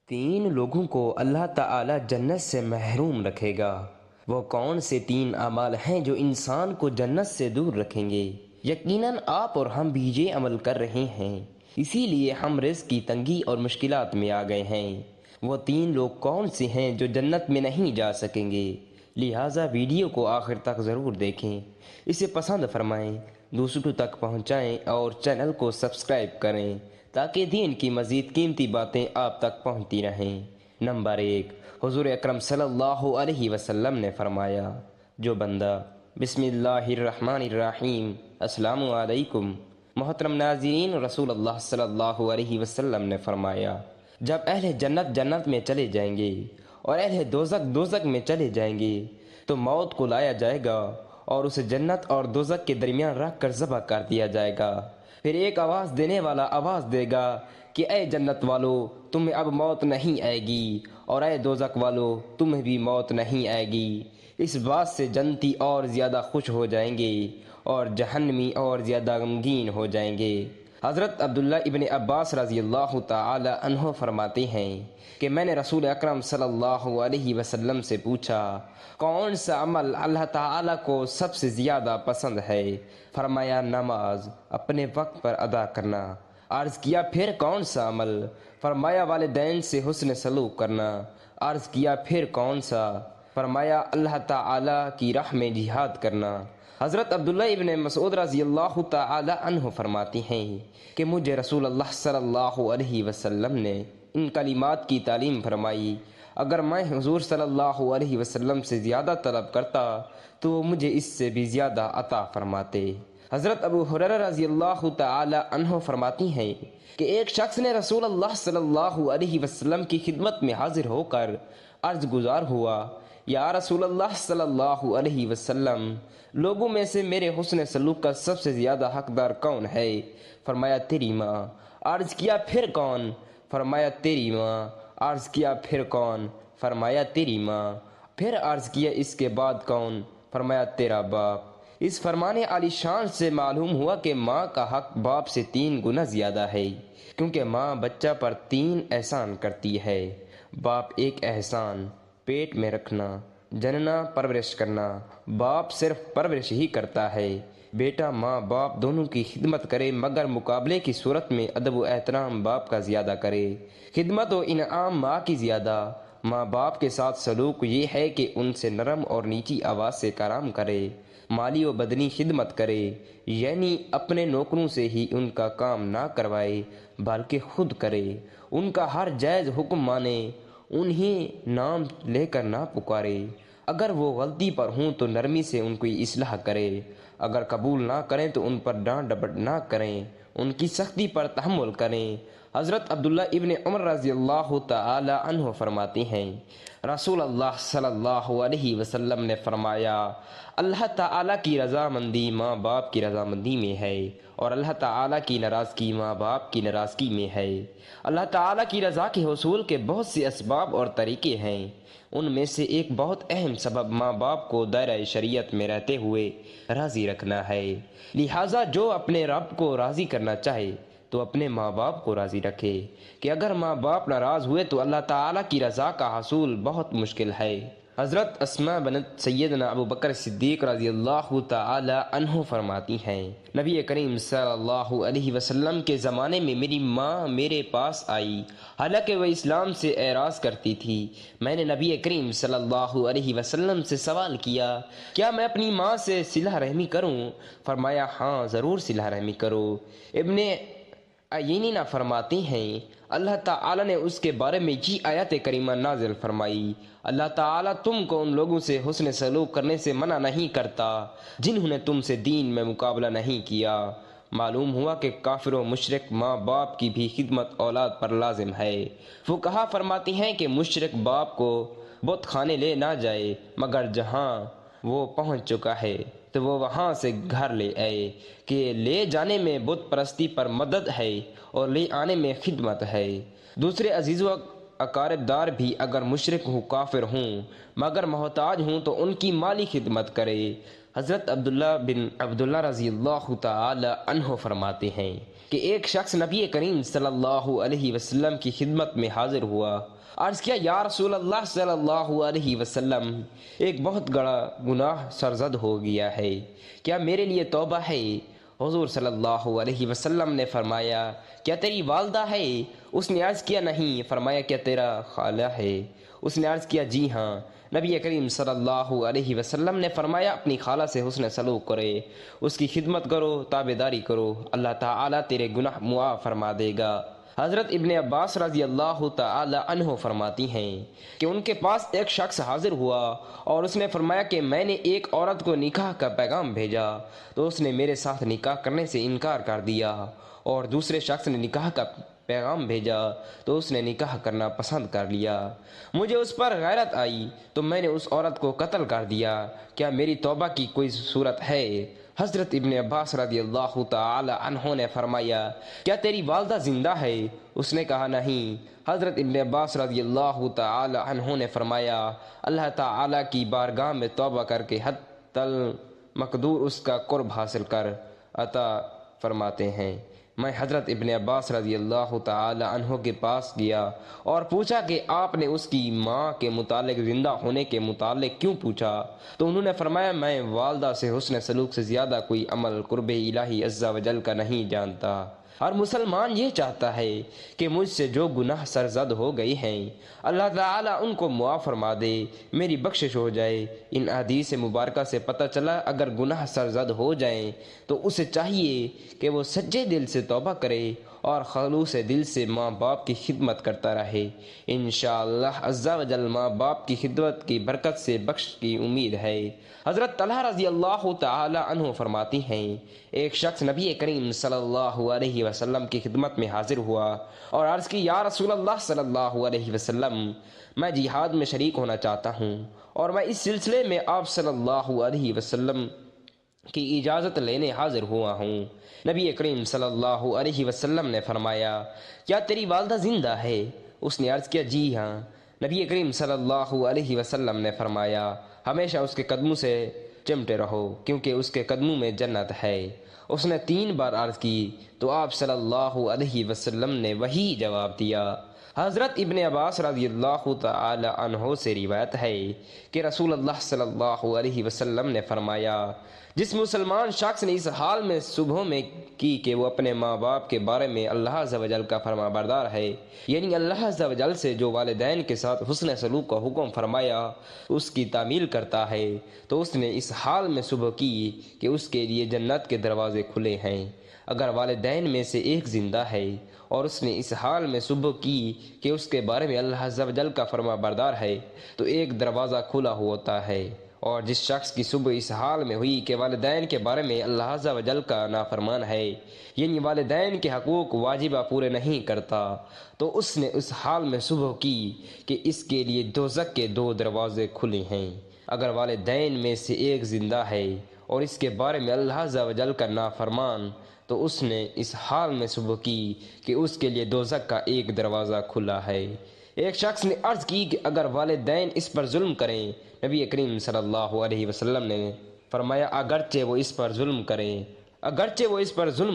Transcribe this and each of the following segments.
تین لوگوں کو اللہ تعالی جنت سے محروم رکھے گا۔ وہ کون سے تین اعمال ہیں جو انسان کو جنت سے دور رکھیں گے؟ یقیناً آپ اور ہم بھی یہ عمل کر رہے ہیں، اسی لیے ہم رزق کی تنگی اور مشکلات میں آ گئے ہیں۔ وہ تین لوگ کون سے ہیں جو جنت میں نہیں جا سکیں گے؟ لہٰذا ویڈیو کو آخر تک ضرور دیکھیں، اسے پسند فرمائیں، دوسروں تک پہنچائیں اور چینل کو سبسکرائب کریں تاکہ دین کی مزید قیمتی باتیں آپ تک پہنچتی رہیں۔ نمبر 1، حضور اکرم صلی اللہ علیہ وسلم نے فرمایا، جو بندہ بسم اللہ الرحمن الرحیم السلام علیکم۔ محترم ناظرین، رسول اللہ صلی اللہ علیہ وسلم نے فرمایا، جب اہل جنت جنت میں چلے جائیں گے اور اہل دوزخ دوزخ میں چلے جائیں گے تو موت کو لایا جائے گا اور اسے جنت اور دوزخ کے درمیان رکھ کر ذبح کر دیا جائے گا۔ پھر ایک آواز دینے والا آواز دے گا کہ اے جنت والو، تمہیں اب موت نہیں آئے گی، اور اے دوزخ والو، تمہیں بھی موت نہیں آئے گی۔ اس بات سے جنتی اور زیادہ خوش ہو جائیں گے اور جہنمی اور زیادہ غمگین ہو جائیں گے۔ حضرت عبداللہ ابن عباس رضی اللہ تعالی عنہ فرماتے ہیں کہ میں نے رسول اکرم صلی اللہ علیہ وسلم سے پوچھا، کون سا عمل اللہ تعالیٰ کو سب سے زیادہ پسند ہے؟ فرمایا، نماز اپنے وقت پر ادا کرنا۔ عرض کیا، پھر کون سا عمل؟ فرمایا، والدین سے حسن سلوک کرنا۔ عرض کیا، پھر کون سا؟ فرمایا، اللہ تعالیٰ کی راہ میں جہاد کرنا۔ حضرت عبداللہ ابن مسعود رضی اللہ تعالی عنہ فرماتے ہیں کہ مجھے رسول اللہ صلی اللہ علیہ وسلم نے ان کلمات کی تعلیم فرمائی، اگر میں حضور صلی اللہ علیہ وسلم سے زیادہ طلب کرتا تو وہ مجھے اس سے بھی زیادہ عطا فرماتے۔ حضرت ابو ہریرہ رضی اللہ تعالی عنہ فرماتی ہیں کہ ایک شخص نے رسول اللہ صلی اللہ علیہ وسلم کی خدمت میں حاضر ہو کر عرض گزار ہوا، یا رسول اللہ صلی اللہ علیہ وسلم، لوگوں میں سے میرے حسن سلوک کا سب سے زیادہ حقدار کون ہے؟ فرمایا، تیری ماں۔ عرض کیا، پھر کون؟ فرمایا، تیری ماں۔ عرض کیا، پھر کون؟ فرمایا، تیری ماں۔ پھر عرض کیا، اس کے بعد کون؟ فرمایا، تیرا باپ۔ اس فرمان عالی شان سے معلوم ہوا کہ ماں کا حق باپ سے 3 گنا زیادہ ہے، کیونکہ ماں بچہ پر 3 احسان کرتی ہے۔ باپ ایک احسان، پیٹ میں رکھنا، جننا، پرورش کرنا۔ باپ صرف پرورش ہی کرتا ہے۔ بیٹا ماں باپ دونوں کی خدمت کرے، مگر مقابلے کی صورت میں ادب و احترام باپ کا زیادہ کرے، خدمت و انعام ماں کی زیادہ۔ ماں باپ کے ساتھ سلوک یہ ہے کہ ان سے نرم اور نیچی آواز سے کلام کرے، مالی و بدنی خدمت کرے، یعنی اپنے نوکروں سے ہی ان کا کام نہ کروائے بلکہ خود کرے، ان کا ہر جائز حکم مانے، انہیں نام لے کر نہ پکارے، اگر وہ غلطی پر ہوں تو نرمی سے ان کی اصلاح کرے، اگر قبول نہ کریں تو ان پر ڈانٹ ڈپٹ نہ کریں، ان کی سختی پر تحمل کریں۔ حضرت عبداللہ ابن عمر رضی اللہ تعالی عنہ فرماتے ہیں، رسول اللہ صلی اللہ علیہ وسلم نے فرمایا، اللہ تعالیٰ کی رضامندی ماں باپ کی رضامندی میں ہے، اور اللہ تعالیٰ کی ناراضگی ماں باپ کی ناراضگی میں ہے۔ اللہ تعالیٰ کی رضا کے حصول کے بہت سے اسباب اور طریقے ہیں، ان میں سے ایک بہت اہم سبب ماں باپ کو دائرہ شریعت میں رہتے ہوئے راضی رکھنا ہے۔ لہٰذا جو اپنے رب کو راضی کرنا چاہے تو اپنے ماں باپ کو راضی رکھے، کہ اگر ماں باپ ناراض ہوئے تو اللہ تعالیٰ کی رضا کا حصول بہت مشکل ہے۔ حضرت اسماء بنت سیدنا ابو بکر صدیق رضی اللہ تعالی عنہ فرماتی ہیں، نبی کریم صلی اللہ علیہ وسلم کے زمانے میں میری ماں میرے پاس آئی، حالانکہ وہ اسلام سے اعراض کرتی تھی۔ میں نے نبی کریم صلی اللہ علیہ وسلم سے سوال کیا، کیا میں اپنی ماں سے صلہ رحمی کروں؟ فرمایا، ہاں ضرور صلہ رحمی کرو۔ ابن عینینہ فرماتے ہیں، اللہ تعالیٰ نے اس کے بارے میں یہ آیت کریمہ نازل فرمائی، اللہ تعالیٰ تم کو ان لوگوں سے حسن سلوک کرنے سے منع نہیں کرتا جنہوں نے تم سے دین میں مقابلہ نہیں کیا۔ معلوم ہوا کہ کافر و مشرک ماں باپ کی بھی خدمت اولاد پر لازم ہے۔ فقہا فرماتے ہیں کہ مشرک باپ کو بت خانے لے نہ جائے، مگر جہاں وہ پہنچ چکا ہے تو وہ وہاں سے گھر لے آئے، کہ لے جانے میں بت پرستی پر مدد ہے اور لے آنے میں خدمت ہے۔ دوسرے عزیز و اقارب دار بھی اگر مشرک ہوں، کافر ہوں، مگر محتاج ہوں تو ان کی مالی خدمت کرے۔ حضرت عبداللہ بن عبداللہ رضی اللہ تعالی عنہ فرماتے ہیں کہ ایک شخص نبی کریم صلی اللہ علیہ وسلم کی خدمت میں حاضر ہوا۔ عرض کیا یا رسول اللہ صلی اللہ علیہ وسلم، ایک بہت بڑا گناہ سرزد ہو گیا ہے، کیا میرے لیے توبہ ہے؟ حضور صلی اللہ علیہ وسلم نے فرمایا کیا تیری والدہ ہے؟ اس نے عرض کیا نہیں۔ فرمایا کیا تیرا خالہ ہے؟ اس نے عرض کیا جی ہاں۔ نبی کریم صلی اللہ علیہ وسلم نے فرمایا اپنی خالہ سے حسن سلوک کرے، اس کی خدمت کرو، تابعداری کرو، اللہ تعالیٰ تیرے گناہ معاف فرما دے گا۔ حضرت ابن عباس رضی اللہ تعالی عنہ فرماتی ہیں کہ ان کے پاس ایک شخص حاضر ہوا اور اس نے فرمایا کہ میں نے ایک عورت کو نکاح کا پیغام بھیجا تو اس نے میرے ساتھ نکاح کرنے سے انکار کر دیا، اور دوسرے شخص نے نکاح کا پیغام بھیجا تو اس نے نکاح کرنا پسند کر لیا۔ مجھے اس پر غیرت آئی تو میں نے اس عورت کو قتل کر دیا، کیا میری توبہ کی کوئی صورت ہے؟ حضرت ابن عباس رضی اللہ تعالی عنہ نے فرمایا کیا تیری والدہ زندہ ہے؟ اس نے کہا نہیں۔ حضرت ابن عباس رضی اللہ تعالی عنہ نے فرمایا اللہ تعالی کی بارگاہ میں توبہ کر کے حد المقدور اس کا قرب حاصل کر عطا فرماتے ہیں۔ میں حضرت ابن عباس رضی اللہ تعالی عنہ کے پاس گیا اور پوچھا کہ آپ نے اس کی ماں کے متعلق زندہ ہونے کے متعلق کیوں پوچھا؟ تو انہوں نے فرمایا میں والدہ سے حسن سلوک سے زیادہ کوئی عمل قرب الہی عز و جل کا نہیں جانتا۔ ہر مسلمان یہ چاہتا ہے کہ مجھ سے جو گناہ سرزد ہو گئے ہیں اللہ تعالیٰ ان کو معاف فرما دے، میری بخشش ہو جائے۔ ان احادیث مبارکہ سے پتہ چلا اگر گناہ سرزد ہو جائیں تو اسے چاہیے کہ وہ سچے دل سے توبہ کرے اور خلوص دل سے ماں باپ کی خدمت کرتا رہے۔ انشاءاللہ عز و جل ماں باپ کی خدمت کی برکت سے بخش کی امید ہے۔ حضرت طلحہ رضی اللہ تعالی عنہ فرماتی ہیں ایک شخص نبی کریم صلی اللہ علیہ وسلم کی خدمت میں حاضر ہوا اور عرض کی یا رسول اللہ صلی اللہ علیہ وسلم، میں جہاد میں شریک ہونا چاہتا ہوں اور میں اس سلسلے میں آپ صلی اللہ علیہ وسلم کی اجازت لینے حاضر ہوا ہوں۔ نبی کریم صلی اللہ علیہ وسلم نے فرمایا کیا تیری والدہ زندہ ہے؟ اس نے عرض کیا جی ہاں۔ نبی کریم صلی اللہ علیہ وسلم نے فرمایا ہمیشہ اس کے قدموں سے چمٹے رہو کیونکہ اس کے قدموں میں جنت ہے۔ اس نے 3 بار عرض کی تو آپ صلی اللہ علیہ وسلم نے وہی جواب دیا۔ حضرت ابن عباس رضی اللہ تعالی عنہ سے روایت ہے کہ رسول اللہ صلی اللہ علیہ وسلم نے فرمایا جس مسلمان شخص نے اس حال میں صبح میں کی کہ وہ اپنے ماں باپ کے بارے میں اللہ عز و جل کا فرما بردار ہے، یعنی اللہ عز و جل سے جو والدین کے ساتھ حسن سلوک کا حکم فرمایا اس کی تعمیل کرتا ہے، تو اس نے اس حال میں صبح کی کہ اس کے لیے جنت کے دروازے کھلے ہیں۔ اگر والدین میں سے ایک زندہ ہے اور اس نے اس حال میں صبح کی کہ اس کے بارے میں اللہ عز و جل کا فرما بردار ہے تو ایک دروازہ کھلا ہوتا ہے، اور جس شخص کی صبح اس حال میں ہوئی کہ والدین کے بارے میں اللہ عز و جل کا نافرمان ہے، یعنی والدین کے حقوق واجبہ پورے نہیں کرتا، تو اس نے اس حال میں صبح کی کہ اس کے لیے دوزخ کے 2 دروازے کھلے ہیں۔ اگر والدین میں سے ایک زندہ ہے اور اس کے بارے میں اللہ عز و جل کا نافرمان، تو اس نے اس حال میں صبح کی کہ اس کے لیے دوزخ کا 1 دروازہ کھلا ہے۔ ایک شخص نے عرض کی کہ اگر والدین اس پر ظلم کریں، نبی کریم صلی اللہ علیہ وسلم نے فرمایا اگرچہ وہ اس پر ظلم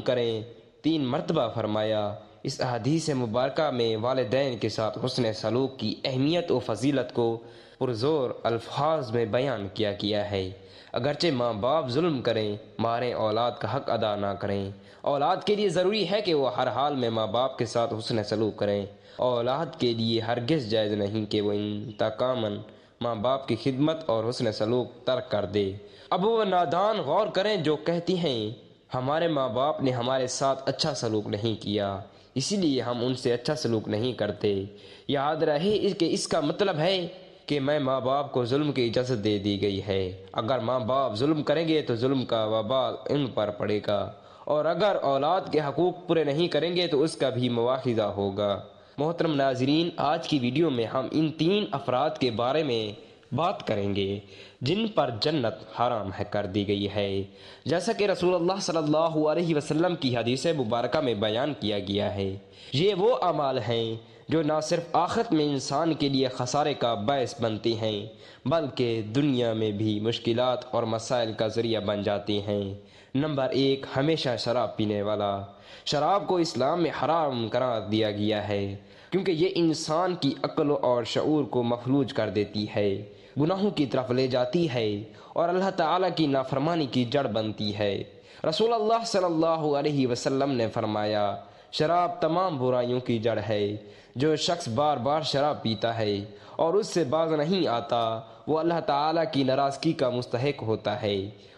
کریں 3 مرتبہ فرمایا۔ اس حدیث مبارکہ میں والدین کے ساتھ حسن سلوک کی اہمیت و فضیلت کو پرزور الفاظ میں بیان کیا گیا ہے۔ اگرچہ ماں باپ ظلم کریں، ماریں، اولاد کا حق ادا نہ کریں، اولاد کے لیے ضروری ہے کہ وہ ہر حال میں ماں باپ کے ساتھ حسن سلوک کریں۔ اولاد کے لیے ہرگز جائز نہیں کہ وہ انتقاماً ماں باپ کی خدمت اور حسن سلوک ترک کر دے۔ اب وہ نادان غور کریں جو کہتی ہیں ہمارے ماں باپ نے ہمارے ساتھ اچھا سلوک نہیں کیا اسی لیے ہم ان سے اچھا سلوک نہیں کرتے۔ یاد رہے کہ اس کا مطلب ہے کہ میں ماں باپ کو ظلم کی اجازت دے دی گئی ہے۔ اگر ماں باپ ظلم کریں گے تو ظلم کا وبال ان پر پڑے گا، اور اگر اولاد کے حقوق پورے نہیں کریں گے تو اس کا بھی مواخذہ ہوگا۔ محترم ناظرین، آج کی ویڈیو میں ہم ان 3 افراد کے بارے میں بات کریں گے جن پر جنت حرام کر دی گئی ہے، جیسا کہ رسول اللہ صلی اللہ علیہ وسلم کی حدیث مبارکہ میں بیان کیا گیا ہے۔ یہ وہ اعمال ہیں جو نہ صرف آخرت میں انسان کے لیے خسارے کا باعث بنتی ہیں بلکہ دنیا میں بھی مشکلات اور مسائل کا ذریعہ بن جاتی ہیں۔ نمبر 1، ہمیشہ شراب پینے والا۔ شراب کو اسلام میں حرام قرار دیا گیا ہے کیونکہ یہ انسان کی عقل اور شعور کو مفلوج کر دیتی ہے، گناہوں کی طرف لے جاتی ہے اور اللہ تعالیٰ کی نافرمانی کی جڑ بنتی ہے۔ رسول اللہ صلی اللہ علیہ وسلم نے فرمایا، شراب تمام برائیوں کی جڑ ہے۔ جو شخص بار بار شراب پیتا ہے اور اس سے باز نہیں آتا وہ اللہ تعالیٰ کی ناراضگی کا مستحق ہوتا ہے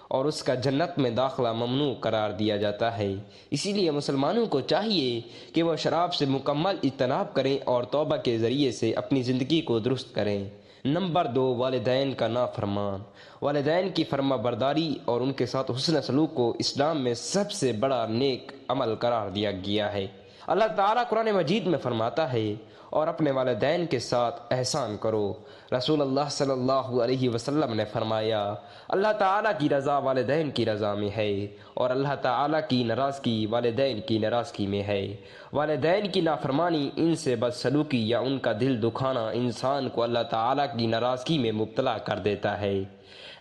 اور اس کا جنت میں داخلہ ممنوع قرار دیا جاتا ہے۔ اسی لیے مسلمانوں کو چاہیے کہ وہ شراب سے مکمل اجتناب کریں اور توبہ کے ذریعے سے اپنی زندگی کو درست کریں۔ نمبر 2، والدین کا نافرمان۔ والدین کی فرما برداری اور ان کے ساتھ حسن سلوک کو اسلام میں سب سے بڑا نیک عمل قرار دیا گیا ہے۔ اللہ تعالیٰ قرآن مجید میں فرماتا ہے، اور اپنے والدین کے ساتھ احسان کرو۔ رسول اللہ صلی اللہ علیہ وسلم نے فرمایا، اللہ تعالیٰ کی رضا والدین کی رضا میں ہے اور اللہ تعالیٰ کی ناراضگی والدین کی ناراضگی میں ہے۔ والدین کی نافرمانی، ان سے بدسلوکی یا ان کا دل دکھانا انسان کو اللہ تعالیٰ کی ناراضگی میں مبتلا کر دیتا ہے۔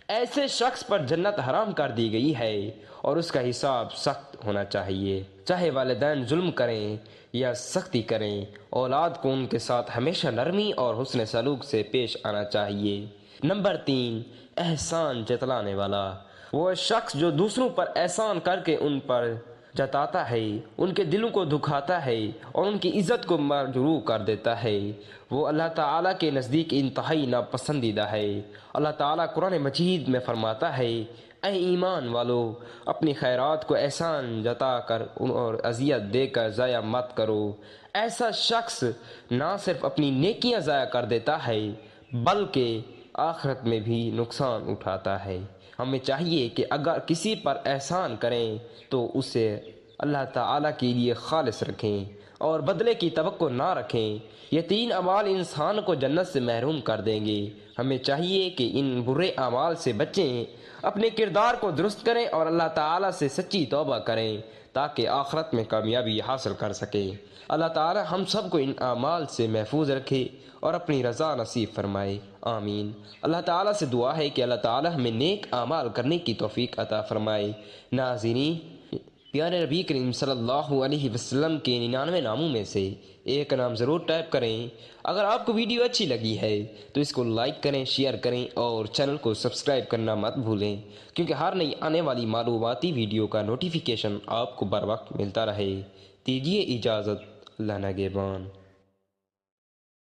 ایسے شخص پر جنت حرام کر دی گئی ہے اور اس کا حساب سخت ہونا چاہیے۔ چاہے والدین ظلم کریں یا سختی کریں، اولاد کو ان کے ساتھ ہمیشہ نرمی اور حسن سلوک سے پیش آنا چاہیے۔ نمبر 3، احسان جتلانے والا۔ وہ شخص جو دوسروں پر احسان کر کے ان پر جتاتا ہے، ان کے دلوں کو دکھاتا ہے اور ان کی عزت کو مجروح کر دیتا ہے، وہ اللہ تعالیٰ کے نزدیک انتہائی ناپسندیدہ ہے۔ اللہ تعالیٰ قرآن مجید میں فرماتا ہے، اے ایمان والو، اپنی خیرات کو احسان جتا کر اور اذیت دے کر ضائع مت کرو۔ ایسا شخص نہ صرف اپنی نیکیاں ضائع کر دیتا ہے بلکہ آخرت میں بھی نقصان اٹھاتا ہے۔ ہمیں چاہیے کہ اگر کسی پر احسان کریں تو اسے اللہ تعالیٰ کے لیے خالص رکھیں اور بدلے کی توقع نہ رکھیں۔ یہ 3 اعمال انسان کو جنت سے محروم کر دیں گے۔ ہمیں چاہیے کہ ان برے اعمال سے بچیں، اپنے کردار کو درست کریں اور اللہ تعالیٰ سے سچی توبہ کریں تاکہ آخرت میں کامیابی حاصل کر سکیں۔ اللہ تعالیٰ ہم سب کو ان اعمال سے محفوظ رکھے اور اپنی رضا نصیب فرمائے، آمین۔ اللہ تعالیٰ سے دعا ہے کہ اللہ تعالیٰ ہمیں نیک اعمال کرنے کی توفیق عطا فرمائے۔ ناظرین، پیارے نبی کریم صلی اللہ علیہ وسلم کے 99 ناموں میں سے ایک نام ضرور ٹائپ کریں۔ اگر آپ کو ویڈیو اچھی لگی ہے تو اس کو لائک کریں، شیئر کریں اور چینل کو سبسکرائب کرنا مت بھولیں، کیونکہ ہر نئی آنے والی معلوماتی ویڈیو کا نوٹیفیکیشن آپ کو بر وقت ملتا رہے۔ دیجیے اجازت، اللہ نگہبان۔